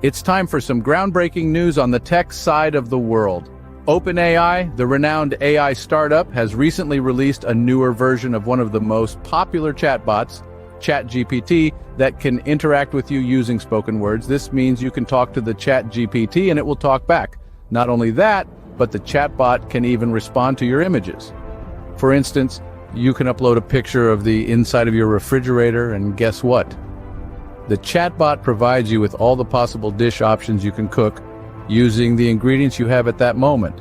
It's time for some groundbreaking news on the tech side of the world. OpenAI, the renowned AI startup, has recently released a newer version of one of the most popular chatbots, ChatGPT, that can interact with you using spoken words. This means you can talk to the ChatGPT and it will talk back. Not only that, but the chatbot can even respond to your images. For instance, you can upload a picture of the inside of your refrigerator, and guess what? The chatbot provides you with all the possible dish options you can cook using the ingredients you have at that moment.